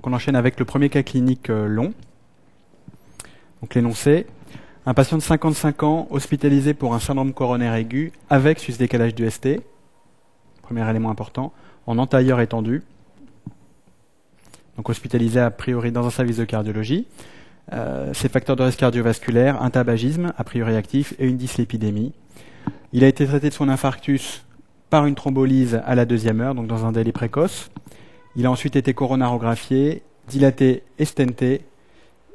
Donc on enchaîne avec le premier cas clinique long. Donc l'énoncé. Un patient de 55 ans hospitalisé pour un syndrome coronaire aigu avec sus-décalage du ST. Premier élément important. En entailleur étendu. Donc hospitalisé a priori dans un service de cardiologie. Ses facteurs de risque cardiovasculaire, un tabagisme a priori actif et une dyslipidémie. Il a été traité de son infarctus par une thrombolyse à la 2e heure, donc dans un délai précoce. Il a ensuite été coronarographié, dilaté et stenté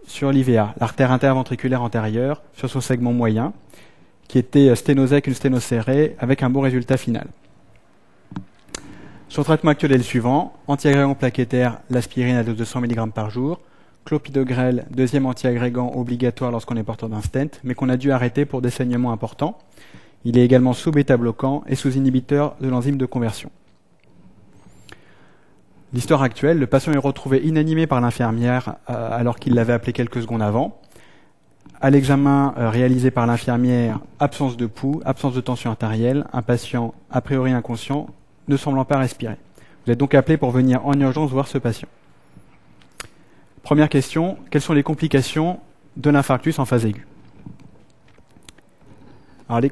sur l'IVA, l'artère interventriculaire antérieure, sur son segment moyen, qui était sténosé avec une sténocérée, avec un bon résultat final. Son traitement actuel est le suivant: antiagrégant plaquettaire, l'aspirine à dose de 100 mg par jour, clopidogrel, deuxième antiagrégant obligatoire lorsqu'on est porteur d'un stent, mais qu'on a dû arrêter pour des saignements importants. Il est également sous bêta-bloquant et sous inhibiteur de l'enzyme de conversion. L'histoire actuelle, le patient est retrouvé inanimé par l'infirmière alors qu'il l'avait appelé quelques secondes avant. À l'examen réalisé par l'infirmière, absence de pouls, absence de tension artérielle, un patient a priori inconscient, ne semblant pas respirer. Vous êtes donc appelé pour venir en urgence voir ce patient. Première question, quelles sont les complications de l'infarctus en phase aiguë? Alors,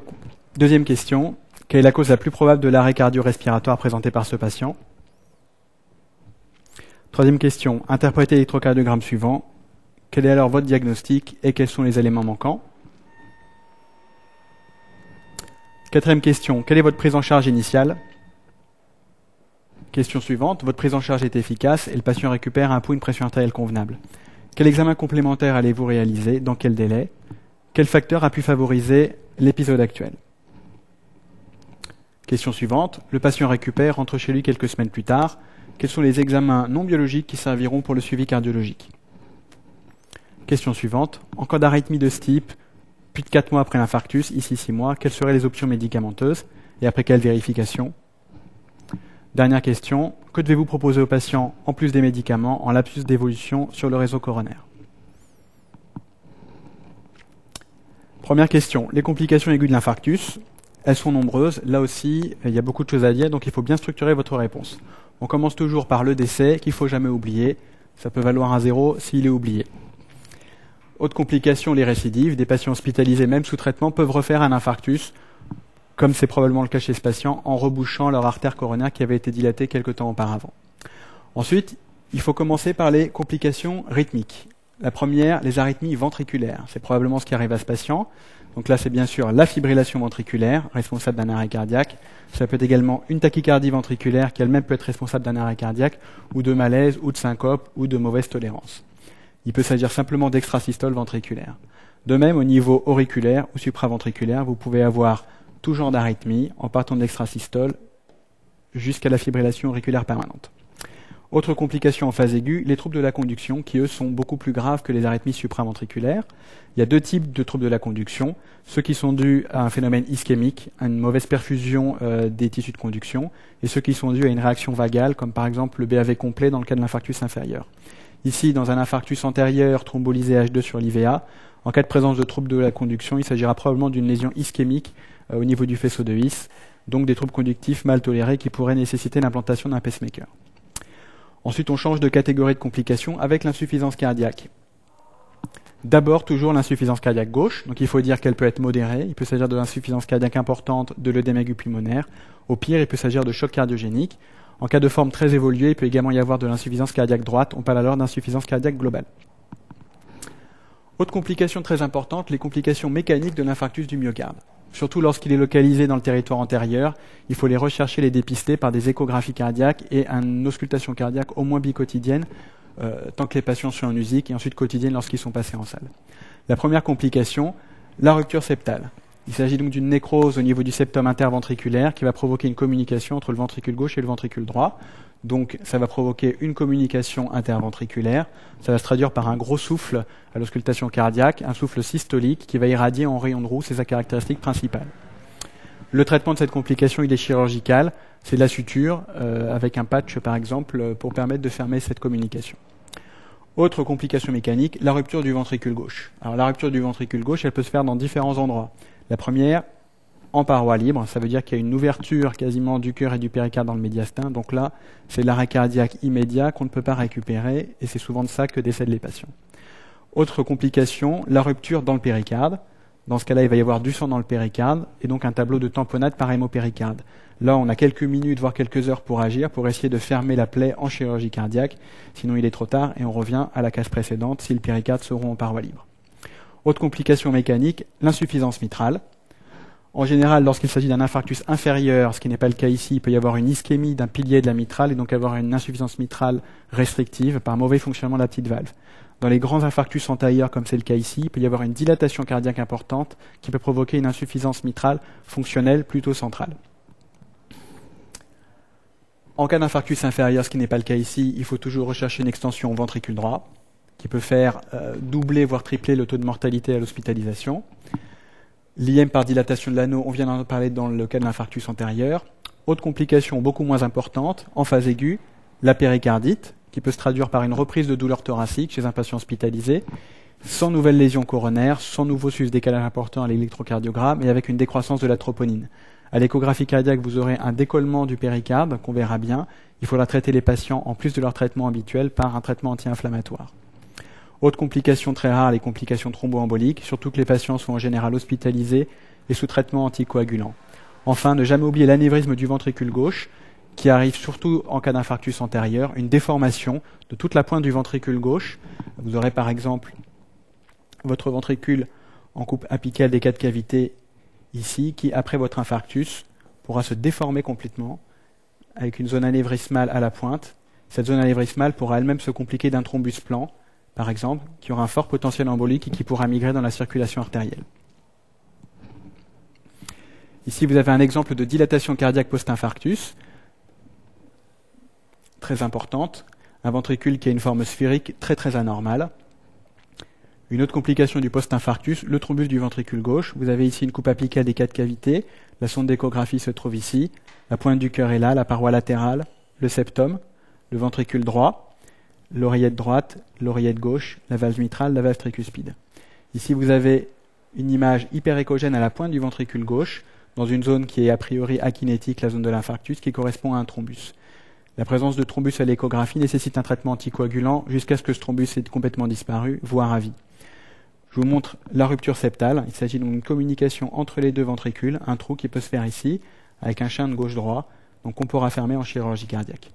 deuxième question, quelle est la cause la plus probable de l'arrêt cardio-respiratoire présenté par ce patient? Troisième question, interprétez l'électrocardiogramme suivant. Quel est alors votre diagnostic et quels sont les éléments manquants? Quatrième question, quelle est votre prise en charge initiale? Question suivante, votre prise en charge est efficace et le patient récupère un pouls, une pression artérielle convenable. Quel examen complémentaire allez-vous réaliser? Dans quel délai? Quel facteur a pu favoriser l'épisode actuel? Question suivante, le patient récupère, rentre chez lui quelques semaines plus tard. Quels sont les examens non biologiques qui serviront pour le suivi cardiologique? Question suivante, en cas d'arythmie de ce type, plus de 4 mois après l'infarctus, ici 6 mois, quelles seraient les options médicamenteuses et après quelle vérification? Dernière question, que devez-vous proposer au patient en plus des médicaments en l'absence d'évolution sur le réseau coronaire? Première question, les complications aiguës de l'infarctus, elles sont nombreuses. Là aussi, il y a beaucoup de choses à dire, donc il faut bien structurer votre réponse. On commence toujours par le décès, qu'il ne faut jamais oublier. Ça peut valoir un 0 s'il est oublié. Autre complication, les récidives. Des patients hospitalisés, même sous traitement, peuvent refaire un infarctus, comme c'est probablement le cas chez ce patient, en rebouchant leur artère coronaire qui avait été dilatée quelque temps auparavant. Ensuite, il faut commencer par les complications rythmiques. La première, les arythmies ventriculaires. C'est probablement ce qui arrive à ce patient. Donc là, c'est bien sûr la fibrillation ventriculaire, responsable d'un arrêt cardiaque. Ça peut être également une tachycardie ventriculaire qui elle-même peut être responsable d'un arrêt cardiaque, ou de malaise, ou de syncope, ou de mauvaise tolérance. Il peut s'agir simplement d'extrasystole ventriculaire. De même, au niveau auriculaire ou supraventriculaire, vous pouvez avoir tout genre d'arythmie, en partant de l'extrasystole jusqu'à la fibrillation auriculaire permanente. Autre complication en phase aiguë, les troubles de la conduction, qui eux sont beaucoup plus graves que les arythmies supraventriculaires. Il y a deux types de troubles de la conduction, ceux qui sont dus à un phénomène ischémique, à une mauvaise perfusion des tissus de conduction, et ceux qui sont dus à une réaction vagale, comme par exemple le BAV complet dans le cas de l'infarctus inférieur. Ici, dans un infarctus antérieur thrombolysé H2 sur l'IVA, en cas de présence de troubles de la conduction, il s'agira probablement d'une lésion ischémique au niveau du faisceau de His, donc des troubles conductifs mal tolérés qui pourraient nécessiter l'implantation d'un pacemaker. Ensuite, on change de catégorie de complications avec l'insuffisance cardiaque. D'abord, toujours l'insuffisance cardiaque gauche, donc il faut dire qu'elle peut être modérée. Il peut s'agir de l'insuffisance cardiaque importante, de l'œdème aigu pulmonaire. Au pire, il peut s'agir de choc cardiogénique. En cas de forme très évoluée, il peut également y avoir de l'insuffisance cardiaque droite. On parle alors d'insuffisance cardiaque globale. Autre complication très importante, les complications mécaniques de l'infarctus du myocarde. Surtout lorsqu'il est localisé dans le territoire antérieur, il faut les rechercher, les dépister par des échographies cardiaques et une auscultation cardiaque au moins biquotidienne, tant que les patients sont en USIC, et ensuite quotidienne lorsqu'ils sont passés en salle. La première complication, la rupture septale. Il s'agit donc d'une nécrose au niveau du septum interventriculaire qui va provoquer une communication entre le ventricule gauche et le ventricule droit. Donc ça va provoquer une communication interventriculaire. Ça va se traduire par un gros souffle à l'auscultation cardiaque, un souffle systolique qui va irradier en rayons de roue, c'est sa caractéristique principale. Le traitement de cette complication, il est chirurgical. C'est de la suture avec un patch par exemple pour permettre de fermer cette communication. Autre complication mécanique, la rupture du ventricule gauche. Alors la rupture du ventricule gauche, elle peut se faire dans différents endroits. La première, en paroi libre, ça veut dire qu'il y a une ouverture quasiment du cœur et du péricarde dans le médiastin. Donc là, c'est l'arrêt cardiaque immédiat qu'on ne peut pas récupérer, et c'est souvent de ça que décèdent les patients. Autre complication, la rupture dans le péricarde. Dans ce cas-là, il va y avoir du sang dans le péricarde, et donc un tableau de tamponnade par hémopéricarde. Là, on a quelques minutes, voire quelques heures pour agir, pour essayer de fermer la plaie en chirurgie cardiaque. Sinon, il est trop tard, et on revient à la case précédente si le péricarde seront en paroi libre. Autre complication mécanique, l'insuffisance mitrale. En général, lorsqu'il s'agit d'un infarctus inférieur, ce qui n'est pas le cas ici, il peut y avoir une ischémie d'un pilier de la mitrale, et donc avoir une insuffisance mitrale restrictive par mauvais fonctionnement de la petite valve. Dans les grands infarctus antérieurs, comme c'est le cas ici, il peut y avoir une dilatation cardiaque importante qui peut provoquer une insuffisance mitrale fonctionnelle plutôt centrale. En cas d'infarctus inférieur, ce qui n'est pas le cas ici, il faut toujours rechercher une extension au ventricule droit, qui peut faire doubler, voire tripler le taux de mortalité à l'hospitalisation. L'IM par dilatation de l'anneau, on vient d'en parler dans le cas de l'infarctus antérieur. Autre complication beaucoup moins importante, en phase aiguë, la péricardite, qui peut se traduire par une reprise de douleur thoracique chez un patient hospitalisé, sans nouvelles lésions coronaires, sans nouveau sus-décalage important à l'électrocardiogramme et avec une décroissance de la troponine. À l'échographie cardiaque, vous aurez un décollement du péricarde qu'on verra bien. Il faudra traiter les patients, en plus de leur traitement habituel, par un traitement anti-inflammatoire. Autre complication très rare, les complications thromboemboliques, surtout que les patients sont en général hospitalisés et sous traitement anticoagulant. Enfin, ne jamais oublier l'anévrisme du ventricule gauche, qui arrive surtout en cas d'infarctus antérieur, une déformation de toute la pointe du ventricule gauche. Vous aurez par exemple votre ventricule en coupe apicale des 4 cavités ici, qui après votre infarctus pourra se déformer complètement avec une zone anévrismale à la pointe. Cette zone anévrismale pourra elle-même se compliquer d'un thrombus plan, par exemple, qui aura un fort potentiel embolique et qui pourra migrer dans la circulation artérielle. Ici, vous avez un exemple de dilatation cardiaque post-infarctus, très importante, un ventricule qui a une forme sphérique très anormale. Une autre complication du post-infarctus, le thrombus du ventricule gauche. Vous avez ici une coupe apicale des 4 cavités, la sonde d'échographie se trouve ici, la pointe du cœur est là, la paroi latérale, le septum, le ventricule droit, l'oreillette droite, l'oreillette gauche, la valve mitrale, la valve tricuspide. Ici, vous avez une image hyperéchogène à la pointe du ventricule gauche, dans une zone qui est a priori akinétique, la zone de l'infarctus, qui correspond à un thrombus. La présence de thrombus à l'échographie nécessite un traitement anticoagulant jusqu'à ce que ce thrombus ait complètement disparu, voire à vie. Je vous montre la rupture septale. Il s'agit donc d'une communication entre les deux ventricules, un trou qui peut se faire ici, avec un chien de gauche-droit, donc qu'on pourra fermer en chirurgie cardiaque.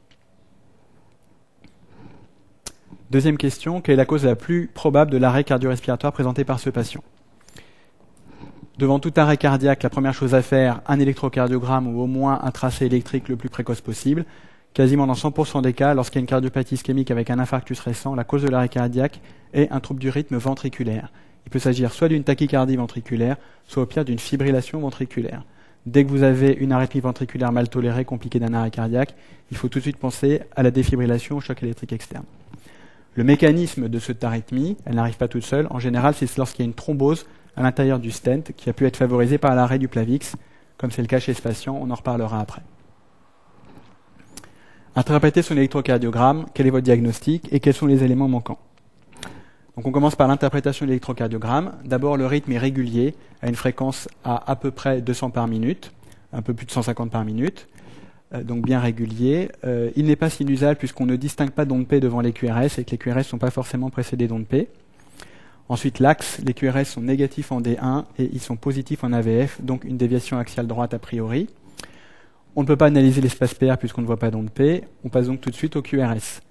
Deuxième question, quelle est la cause la plus probable de l'arrêt cardio-respiratoire présenté par ce patient? Devant tout arrêt cardiaque, la première chose à faire, un électrocardiogramme ou au moins un tracé électrique le plus précoce possible. Quasiment dans 100% des cas, lorsqu'il y a une cardiopathie ischémique avec un infarctus récent, la cause de l'arrêt cardiaque est un trouble du rythme ventriculaire. Il peut s'agir soit d'une tachycardie ventriculaire, soit au pire d'une fibrillation ventriculaire. Dès que vous avez une arythmie ventriculaire mal tolérée, compliquée d'un arrêt cardiaque, il faut tout de suite penser à la défibrillation au choc électrique externe. Le mécanisme de cette arythmie, elle n'arrive pas toute seule. En général, c'est lorsqu'il y a une thrombose à l'intérieur du stent qui a pu être favorisée par l'arrêt du plavix, comme c'est le cas chez ce patient, on en reparlera après. Interprétez son électrocardiogramme, quel est votre diagnostic et quels sont les éléments manquants. Donc on commence par l'interprétation de l'électrocardiogramme. D'abord, le rythme est régulier, à une fréquence à peu près 200 par minute, un peu plus de 150 par minute, donc bien régulier. Il n'est pas sinusal puisqu'on ne distingue pas d'onde P devant les QRS et que les QRS ne sont pas forcément précédés d'onde P. Ensuite, l'axe, les QRS sont négatifs en D1 et ils sont positifs en AVF, donc une déviation axiale droite a priori. On ne peut pas analyser l'espace PR puisqu'on ne voit pas d'onde P. On passe donc tout de suite aux QRS.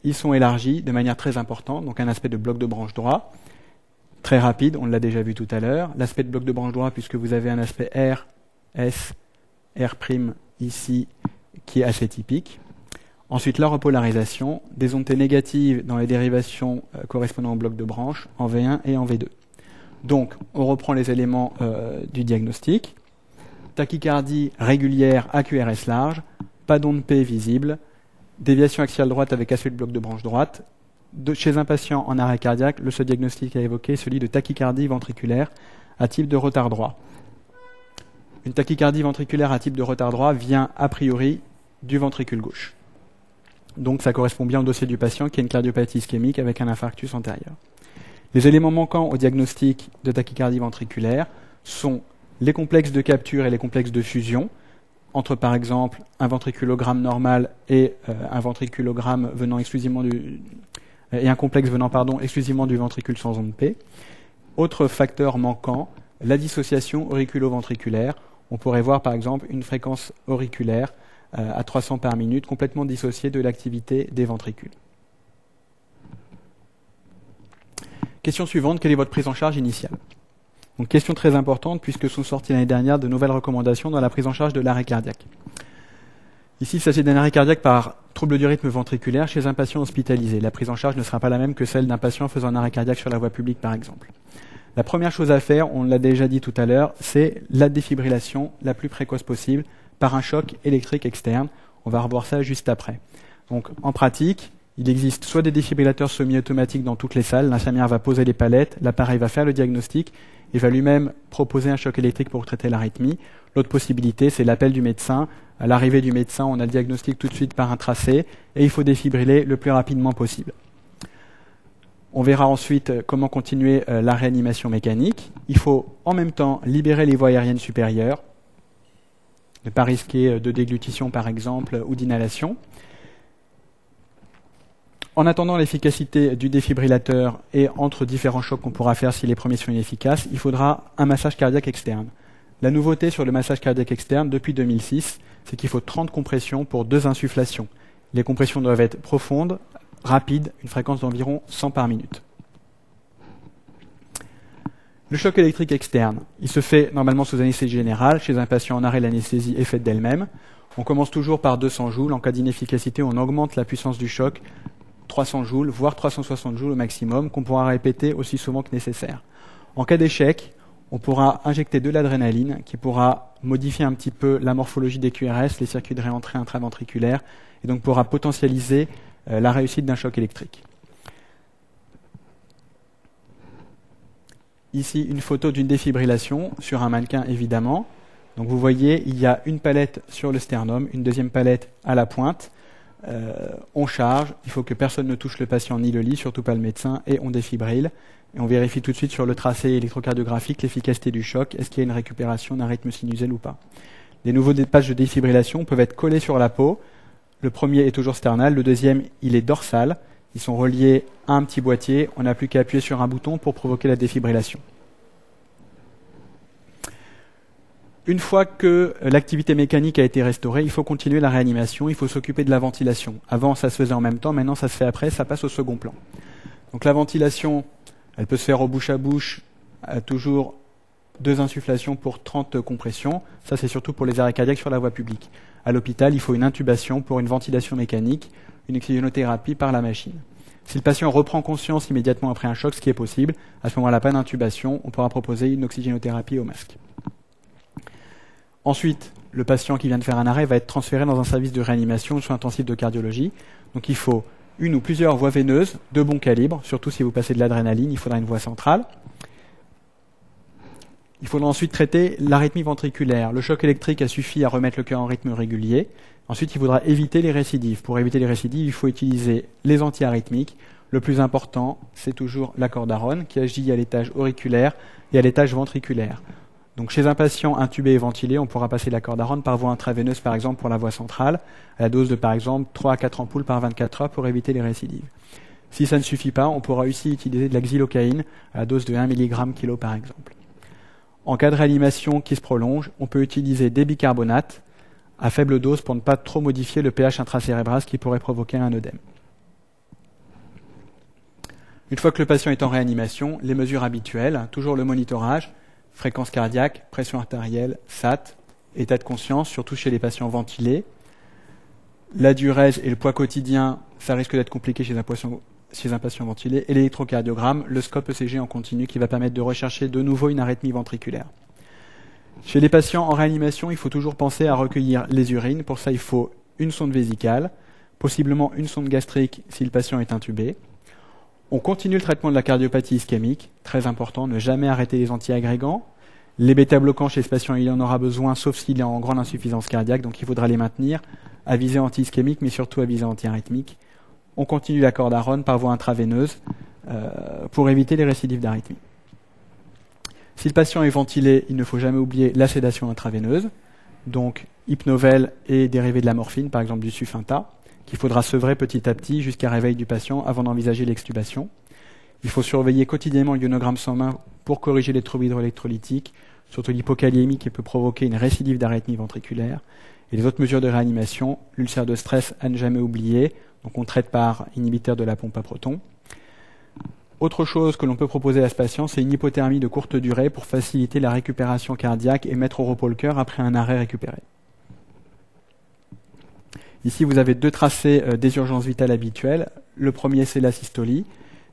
Ils sont élargis de manière très importante, donc un aspect de bloc de branche droit, très rapide, on l'a déjà vu tout à l'heure. L'aspect de bloc de branche droit puisque vous avez un aspect R, S, R' ici qui est assez typique. Ensuite, la repolarisation, des ondes T négatives dans les dérivations correspondant au bloc de branche en V1 et en V2. Donc, on reprend les éléments du diagnostic. Tachycardie régulière à QRS large, pas d'onde P visible, déviation axiale droite avec aspect de bloc de branche droite. Chez un patient en arrêt cardiaque, le seul diagnostic à évoquer est celui de tachycardie ventriculaire à type de retard droit. Une tachycardie ventriculaire à type de retard droit vient a priori du ventricule gauche. Donc ça correspond bien au dossier du patient qui a une cardiopathie ischémique avec un infarctus antérieur. Les éléments manquants au diagnostic de tachycardie ventriculaire sont les complexes de capture et les complexes de fusion, entre par exemple un ventriculogramme normal et un ventriculogramme venant exclusivement et un complexe venant exclusivement du ventricule sans onde P. Autre facteur manquant, la dissociation auriculo-ventriculaire. On pourrait voir par exemple une fréquence auriculaire à 300 par minute complètement dissociée de l'activité des ventricules. Question suivante, quelle est votre prise en charge initiale? Donc, question très importante puisque sont sorties l'année dernière de nouvelles recommandations dans la prise en charge de l'arrêt cardiaque. Ici, il s'agit d'un arrêt cardiaque par trouble du rythme ventriculaire chez un patient hospitalisé. La prise en charge ne sera pas la même que celle d'un patient faisant un arrêt cardiaque sur la voie publique, par exemple. La première chose à faire, on l'a déjà dit tout à l'heure, c'est la défibrillation la plus précoce possible par un choc électrique externe. On va revoir ça juste après. Donc, en pratique, il existe soit des défibrillateurs semi-automatiques dans toutes les salles. L'infirmière va poser les palettes, l'appareil va faire le diagnostic et va lui-même proposer un choc électrique pour traiter l'arythmie. L'autre possibilité, c'est l'appel du médecin. À l'arrivée du médecin, on a le diagnostic tout de suite par un tracé et il faut défibriller le plus rapidement possible. On verra ensuite comment continuer la réanimation mécanique. Il faut en même temps libérer les voies aériennes supérieures, ne pas risquer de déglutition par exemple ou d'inhalation. En attendant l'efficacité du défibrillateur et entre différents chocs qu'on pourra faire si les premiers sont inefficaces, il faudra un massage cardiaque externe. La nouveauté sur le massage cardiaque externe depuis 2006, c'est qu'il faut 30 compressions pour 2 insufflations. Les compressions doivent être profondes, rapides, une fréquence d'environ 100 par minute. Le choc électrique externe, il se fait normalement sous anesthésie générale. Chez un patient en arrêt, l'anesthésie est faite d'elle-même. On commence toujours par 200 joules. En cas d'inefficacité, on augmente la puissance du choc 300 joules, voire 360 joules au maximum, qu'on pourra répéter aussi souvent que nécessaire. En cas d'échec, on pourra injecter de l'adrénaline qui pourra modifier un petit peu la morphologie des QRS, les circuits de réentrée intraventriculaire, et donc pourra potentialiser la réussite d'un choc électrique. Ici, une photo d'une défibrillation sur un mannequin, évidemment. Donc vous voyez, il y a une palette sur le sternum, une deuxième palette à la pointe. On charge, il faut que personne ne touche le patient ni le lit, surtout pas le médecin, et on défibrille. Et on vérifie tout de suite sur le tracé électrocardiographique l'efficacité du choc, est-ce qu'il y a une récupération d'un rythme sinusel ou pas. Les nouveaux patchs de défibrillation peuvent être collés sur la peau. Le premier est toujours sternal, le deuxième il est dorsal. Ils sont reliés à un petit boîtier, on n'a plus qu'à appuyer sur un bouton pour provoquer la défibrillation. Une fois que l'activité mécanique a été restaurée, il faut continuer la réanimation, il faut s'occuper de la ventilation. Avant, ça se faisait en même temps, maintenant ça se fait après, ça passe au second plan. Donc la ventilation, elle peut se faire au bouche à bouche, toujours 2 insufflations pour 30 compressions. Ça, c'est surtout pour les arrêts cardiaques sur la voie publique. À l'hôpital, il faut une intubation pour une ventilation mécanique, une oxygénothérapie par la machine. Si le patient reprend conscience immédiatement après un choc, ce qui est possible, à ce moment-là, pas d'intubation, on pourra proposer une oxygénothérapie au masque. Ensuite, le patient qui vient de faire un arrêt va être transféré dans un service de réanimation ou soins intensifs de cardiologie. Donc il faut une ou plusieurs voies veineuses de bon calibre, surtout si vous passez de l'adrénaline, il faudra une voie centrale. Il faudra ensuite traiter l'arythmie ventriculaire. Le choc électrique a suffi à remettre le cœur en rythme régulier. Ensuite, il faudra éviter les récidives. Pour éviter les récidives, il faut utiliser les antiarythmiques. Le plus important, c'est toujours la cordarone qui agit à l'étage auriculaire et à l'étage ventriculaire. Donc chez un patient intubé et ventilé, on pourra passer la cordarone par voie intraveineuse, par exemple, pour la voie centrale, à la dose de, par exemple, 3 à 4 ampoules par 24 heures pour éviter les récidives. Si ça ne suffit pas, on pourra aussi utiliser de la xylocaïne à la dose de 1 mg/kg, par exemple. En cas de réanimation qui se prolonge, on peut utiliser des bicarbonates à faible dose pour ne pas trop modifier le pH intracérébral, ce qui pourrait provoquer un œdème. Une fois que le patient est en réanimation, les mesures habituelles, toujours le monitorage, fréquence cardiaque, pression artérielle, SAT, état de conscience, surtout chez les patients ventilés. La diurèse et le poids quotidien, ça risque d'être compliqué chez un patient ventilé. Et l'électrocardiogramme, le scope ECG en continu qui va permettre de rechercher de nouveau une arythmie ventriculaire. Chez les patients en réanimation, il faut toujours penser à recueillir les urines. Pour ça, il faut une sonde vésicale, possiblement une sonde gastrique si le patient est intubé. On continue le traitement de la cardiopathie ischémique, très important, ne jamais arrêter les antiagrégants. Les bêta-bloquants chez ce patient, il en aura besoin, sauf s'il est en grande insuffisance cardiaque, donc il faudra les maintenir à visée anti-ischémique, mais surtout à visée anti-arythmique. On continue la cordarone par voie intraveineuse pour éviter les récidives d'arythmie. Si le patient est ventilé, il ne faut jamais oublier la sédation intraveineuse, donc Hypnovel et dérivés de la morphine, par exemple du Sufinta, qu'il faudra sevrer petit à petit jusqu'à réveil du patient avant d'envisager l'extubation. Il faut surveiller quotidiennement le ionogramme sanguin pour corriger les troubles hydroélectrolytiques, surtout l'hypokaliémie qui peut provoquer une récidive d'arythmie ventriculaire. Et les autres mesures de réanimation, l'ulcère de stress à ne jamais oublier, donc on traite par inhibiteur de la pompe à protons. Autre chose que l'on peut proposer à ce patient, c'est une hypothermie de courte durée pour faciliter la récupération cardiaque et mettre au repos le cœur après un arrêt récupéré. Ici, vous avez deux tracés des urgences vitales habituelles. Le premier, c'est la systolie,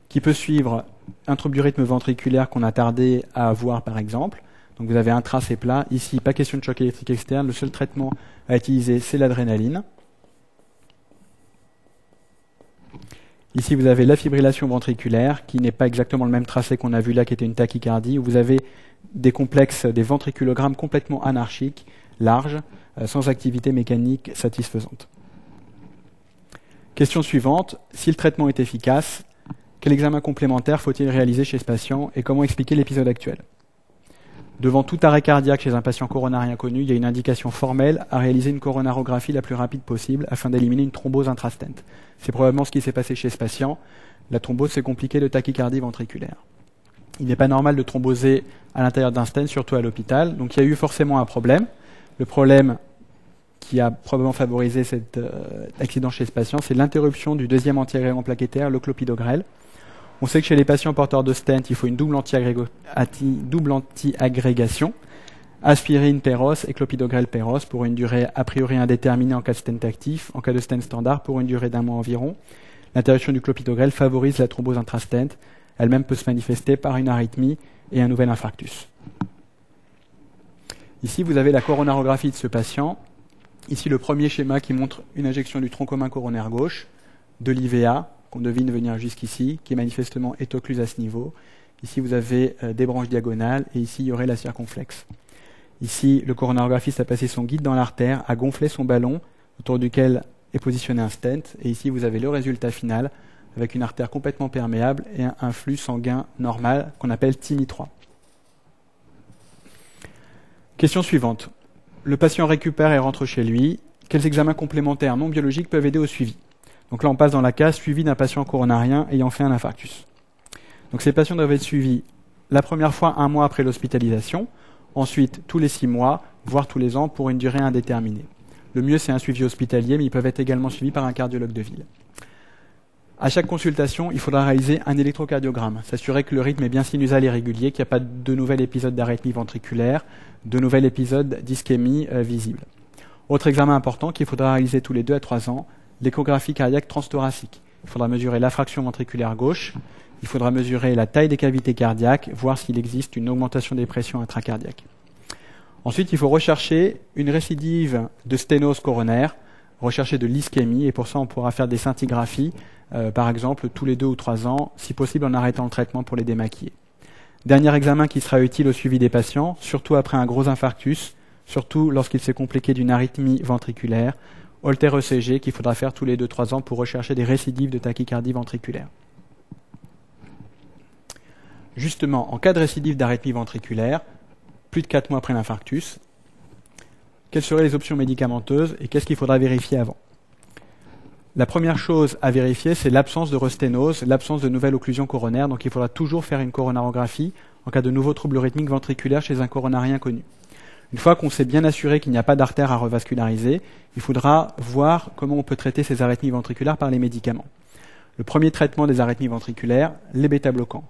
qui peut suivre un trouble du rythme ventriculaire qu'on a tardé à avoir, par exemple. Donc vous avez un tracé plat. Ici, pas question de choc électrique externe. Le seul traitement à utiliser, c'est l'adrénaline. Ici, vous avez la fibrillation ventriculaire, qui n'est pas exactement le même tracé qu'on a vu là, qui était une tachycardie, où vous avez des complexes, des ventriculogrammes complètement anarchiques, larges, sans activité mécanique satisfaisante. Question suivante, si le traitement est efficace, quel examen complémentaire faut-il réaliser chez ce patient et comment expliquer l'épisode actuel? Devant tout arrêt cardiaque chez un patient coronarien connu, il y a une indication formelle à réaliser une coronarographie la plus rapide possible afin d'éliminer une thrombose intrastent. C'est probablement ce qui s'est passé chez ce patient. La thrombose, c'est compliqué de tachycardie ventriculaire. Il n'est pas normal de thromboser à l'intérieur d'un stent, surtout à l'hôpital. Donc il y a eu forcément un problème. Le problème qui a probablement favorisé cet accident chez ce patient, c'est l'interruption du deuxième antiagrégant plaquettaire, le clopidogrel. On sait que chez les patients porteurs de stent, il faut une double anti-agrégation, aspirine péros et clopidogrel péros pour une durée a priori indéterminée en cas de stent actif, en cas de stent standard pour une durée d'1 mois environ. L'interruption du clopidogrel favorise la thrombose intrastent. Elle-même peut se manifester par une arythmie et un nouvel infarctus. Ici, vous avez la coronarographie de ce patient. Ici, le premier schéma qui montre une injection du tronc commun coronaire gauche, de l'IVA, qu'on devine venir jusqu'ici, qui est manifestement est occluse à ce niveau. Ici, vous avez des branches diagonales, et ici, il y aurait la circonflexe. Ici, le coronarographiste a passé son guide dans l'artère, a gonflé son ballon, autour duquel est positionné un stent, et ici, vous avez le résultat final, avec une artère complètement perméable et un flux sanguin normal, qu'on appelle TIMI 3. Question suivante. Le patient récupère et rentre chez lui. Quels examens complémentaires non biologiques peuvent aider au suivi? Donc là, on passe dans la case suivi d'un patient coronarien ayant fait un infarctus. Donc ces patients doivent être suivis la première fois 1 mois après l'hospitalisation, ensuite tous les 6 mois, voire tous les ans pour une durée indéterminée. Le mieux, c'est un suivi hospitalier, mais ils peuvent être également suivis par un cardiologue de ville. À chaque consultation, il faudra réaliser un électrocardiogramme, s'assurer que le rythme est bien sinusal et régulier, qu'il n'y a pas de nouvel épisode d'arythmie ventriculaire, de nouvel épisode d'ischémie visible. Autre examen important qu'il faudra réaliser tous les 2 à 3 ans, l'échographie cardiaque transthoracique. Il faudra mesurer la fraction ventriculaire gauche, il faudra mesurer la taille des cavités cardiaques, voir s'il existe une augmentation des pressions intracardiaques. Ensuite, il faut rechercher une récidive de sténose coronaire, rechercher de l'ischémie, et pour ça, on pourra faire des scintigraphies, par exemple, tous les 2 ou 3 ans, si possible en arrêtant le traitement pour les démaquiller. Dernier examen qui sera utile au suivi des patients, surtout après un gros infarctus, surtout lorsqu'il s'est compliqué d'une arythmie ventriculaire, Holter ECG qu'il faudra faire tous les 2-3 ans pour rechercher des récidives de tachycardie ventriculaire. Justement, en cas de récidive d'arythmie ventriculaire, plus de 4 mois après l'infarctus, quelles seraient les options médicamenteuses et qu'est-ce qu'il faudra vérifier avant? La première chose à vérifier, c'est l'absence de resténose, l'absence de nouvelle occlusion coronaire, donc il faudra toujours faire une coronarographie en cas de nouveaux troubles rythmiques ventriculaires chez un coronarien connu. Une fois qu'on s'est bien assuré qu'il n'y a pas d'artère à revasculariser, il faudra voir comment on peut traiter ces arythmies ventriculaires par les médicaments. Le premier traitement des arythmies ventriculaires, les bêta-bloquants.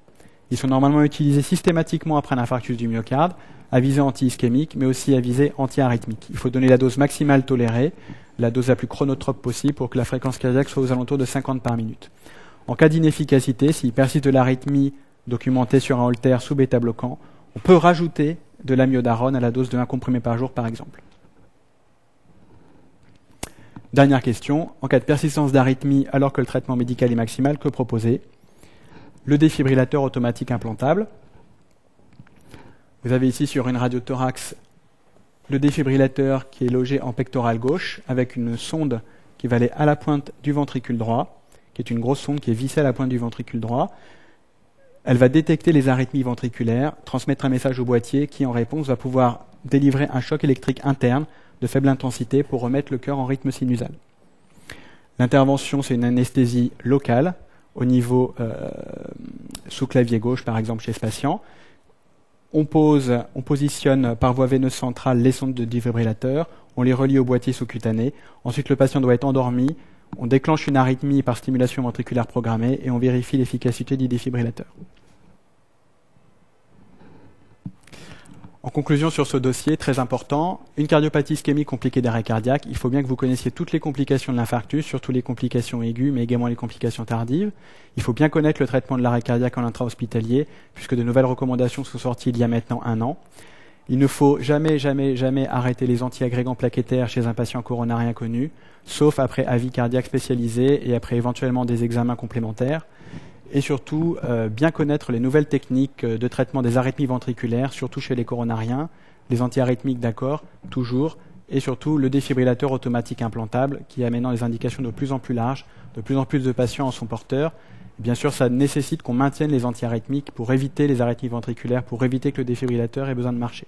Ils sont normalement utilisés systématiquement après l'infarctus du myocarde, à visée anti-ischémique, mais aussi à visée anti-arythmique. Il faut donner la dose maximale tolérée, la dose la plus chronotrope possible pour que la fréquence cardiaque soit aux alentours de 50 par minute. En cas d'inefficacité, s'il persiste de l'arythmie documentée sur un Holter sous bêta-bloquant, on peut rajouter de l'amiodarone à la dose de 1 comprimé par jour, par exemple. Dernière question. En cas de persistance d'arythmie alors que le traitement médical est maximal, que proposer? Le défibrillateur automatique implantable. Vous avez ici sur une radiothorax le défibrillateur qui est logé en pectoral gauche avec une sonde qui va aller à la pointe du ventricule droit, qui est une grosse sonde qui est vissée à la pointe du ventricule droit. Elle va détecter les arythmies ventriculaires, transmettre un message au boîtier qui, en réponse, va pouvoir délivrer un choc électrique interne de faible intensité pour remettre le cœur en rythme sinusal. L'intervention, c'est une anesthésie locale au niveau sous clavier gauche, par exemple, chez ce patient. On positionne par voie veineuse centrale les sondes de défibrillateur, on les relie au boîtier sous-cutané. Ensuite, le patient doit être endormi. On déclenche une arythmie par stimulation ventriculaire programmée et on vérifie l'efficacité du défibrillateur. En conclusion sur ce dossier, très important, une cardiopathie ischémique compliquée d'arrêt cardiaque, il faut bien que vous connaissiez toutes les complications de l'infarctus, surtout les complications aiguës, mais également les complications tardives. Il faut bien connaître le traitement de l'arrêt cardiaque en intra-hospitalier, puisque de nouvelles recommandations sont sorties il y a maintenant 1 an. Il ne faut jamais arrêter les antiagrégants plaquettaires chez un patient coronarien connu, sauf après avis cardiaque spécialisé et après éventuellement des examens complémentaires. Et surtout, bien connaître les nouvelles techniques de traitement des arythmies ventriculaires, surtout chez les coronariens, les antiarythmiques d'accord, toujours, et surtout le défibrillateur automatique implantable, qui a maintenant des indications de plus en plus larges, de plus en plus de patients en sont porteurs. Et bien sûr, ça nécessite qu'on maintienne les antiarythmiques pour éviter les arythmies ventriculaires, pour éviter que le défibrillateur ait besoin de marcher.